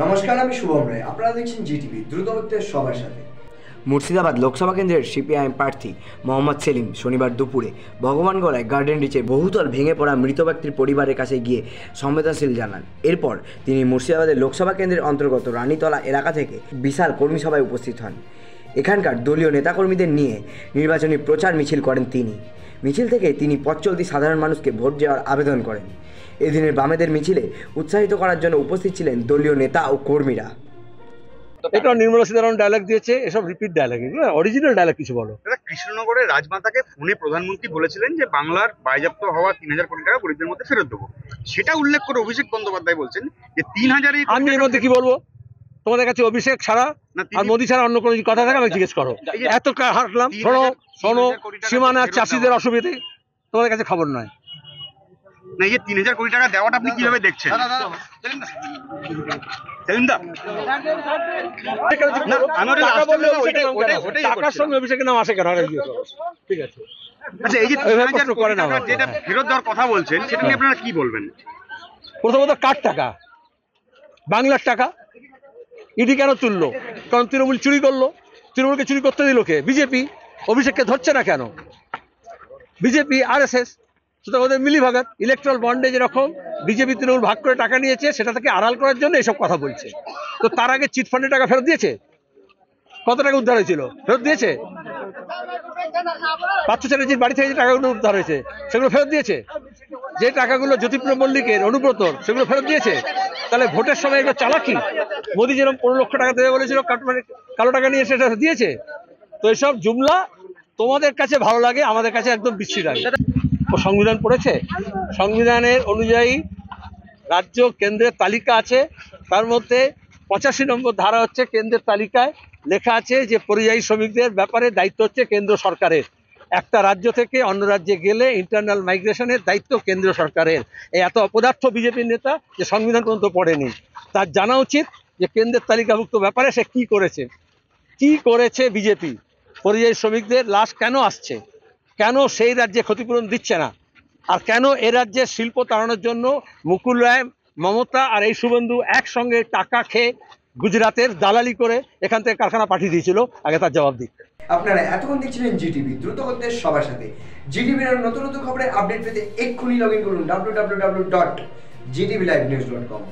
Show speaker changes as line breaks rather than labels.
নমস্কার, আমি শুভম রায়। আপনারা দেখছেন জিটিভি, দ্রুতগতিতে সবার সাথে।
মুর্শিদাবাদ লোকসভা কেন্দ্রের সিপিআইএম প্রার্থী মোহাম্মদ সেলিম শনিবার দুপুরে ভগবানগড়ায় গার্ডেন রিচে বহুতল ভেঙে পড়া মৃত ব্যক্তির পরিবারের কাছে গিয়ে সংবেদনশীল জানান। এরপর তিনি মুর্শিদাবাদের লোকসভা কেন্দ্রের অন্তর্গত রানীতলা এলাকা থেকে বিশাল কর্মী সভায় উপস্থিত হন। এখানকার দলীয় নেতাকর্মীদের নিয়ে নির্বাচনী প্রচার মিছিল করেন তিনি। মিছিল থেকে তিনি পথ চলতি সাধারণ মানুষকে ভোট দেওয়ার আবেদন করেন। এদিনের বামেদের মিছিলে উৎসাহিত করার জন্য উপস্থিত ছিলেন দলীয় নেতা ও কর্মীরা।
এটা নির্মলা সীতারামন ডায়লগ দিয়েছে, এসব রিপিট ডায়লগ, এগুলো অরিজিনাল ডায়লগ কিছু বলো।
কৃষ্ণনগরের রাজমাতাকে ফোনে প্রধানমন্ত্রী বলেছিলেন যে বাংলার বাজেয়াপ্ত হওয়া ৩,০০০ কোটি টাকা গরিবদের মধ্যে ফেরত দেবো। সেটা উল্লেখ করে অভিষেক বন্দ্যোপাধ্যায় বলছেন যে ৩,০০০।
আমি এর মধ্যে কি বলবো? তোমাদের কাছে অভিষেক ছাড়া আর মোদী ছাড়া অন্য কোনো কথা থাকে আমি জিজ্ঞেস করো। এত হাঁটলাম, শোনো সীমানার চাষিদের অসুবিধে তোমাদের কাছে খবর নয়।
না, এই যে ৩,০০০ কোটি টাকা দেওয়াটা আপনি কিভাবে দেখছেন?
টাকার সঙ্গে অভিষেকের নাম আসে কেন? ঠিক আছে,
আচ্ছা, এই যে ৩,০০০ কোটি টাকা যেটা ফেরত দেওয়ার কথা বলছেন, সেটা নিয়ে আপনারা কি বলবেন?
প্রথমত কার টাকা? বাংলার টাকা। ইডি কেন তুললো? কারণ তৃণমূল চুরি করলো। তৃণমূলকে চুরি করতে দিল কে? বিজেপি। অভিষেককে ধরছে না কেন? BJP, RSS. সুতরাং ওদের মিলিভাগাত। ইলেকট্রাল বন্ডে যেরকম বিজেপি তৃণমূল ভাগ করে টাকা নিয়েছে, সেটা থেকে আড়াল করার জন্য এসব কথা বলছে। তো তার আগে চিটফান্ডে টাকা ফেরত দিয়েছে? কত টাকা উদ্ধার হয়েছিল? ফেরত দিয়েছে? পার্থ চ্যাটার্জির বাড়ি থেকে যে টাকাগুলো উদ্ধার হয়েছে সেগুলো ফেরত দিয়েছে? যে টাকাগুলো জ্যোতিপ্রিয় মল্লিকের, অনুব্রতর, সেগুলো ফেরত দিয়েছে? তাহলে ভোটের সময় এগুলো চালাকি। মোদী যেরকম 15 লক্ষ টাকা দেবে বলেছিল, কালো টাকা নিয়ে সেটা দিয়েছে। তো এসব জুমলা তোমাদের কাছে ভালো লাগে, আমাদের কাছে একদম বিশ্রী লাগে। ও সংবিধান পড়েছে? সংবিধানের অনুযায়ী রাজ্য কেন্দ্রের তালিকা আছে, তার মধ্যে 85 নম্বর ধারা হচ্ছে কেন্দ্রের তালিকায় লেখা আছে যে পরিযায়ী শ্রমিকদের ব্যাপারে দায়িত্ব হচ্ছে কেন্দ্র সরকারের। একটা রাজ্য থেকে অন্য রাজ্যে গেলে ইন্টারনাল মাইগ্রেশনের দায়িত্ব কেন্দ্র সরকারের। এই এত অপদার্থ বিজেপির নেতা যে সংবিধান পর্যন্ত পড়েনি, তার জানা উচিত যে কেন্দ্রের তালিকাভুক্ত ব্যাপারে সে কি করেছে। কি করেছে বিজেপি? পরিযায়ী শ্রমিকদের লাশ কেন আসছে? কেন সেই রাজ্যে ক্ষতিপূরণ দিচ্ছে না? আর কেন এ রাজ্যের শিল্প তাড়ানোর জন্য মুকুল রায়, মমতা আর এই শুভেন্দু একসঙ্গে টাকা খেয়ে গুজরাটের দালালি করে এখান থেকে কারখানা পাঠিয়ে দিয়েছিল? আগে তার জবাব দিক।
আপনারা এতক্ষণ দেখছিলেন জিটিভি, দ্রুতগতিতে সবার সাথে। জিটিভির নতুন নতুন খবরের আপডেট পেতে এক্ষুনি লগ ইন করুন www.gtvlivenews.com।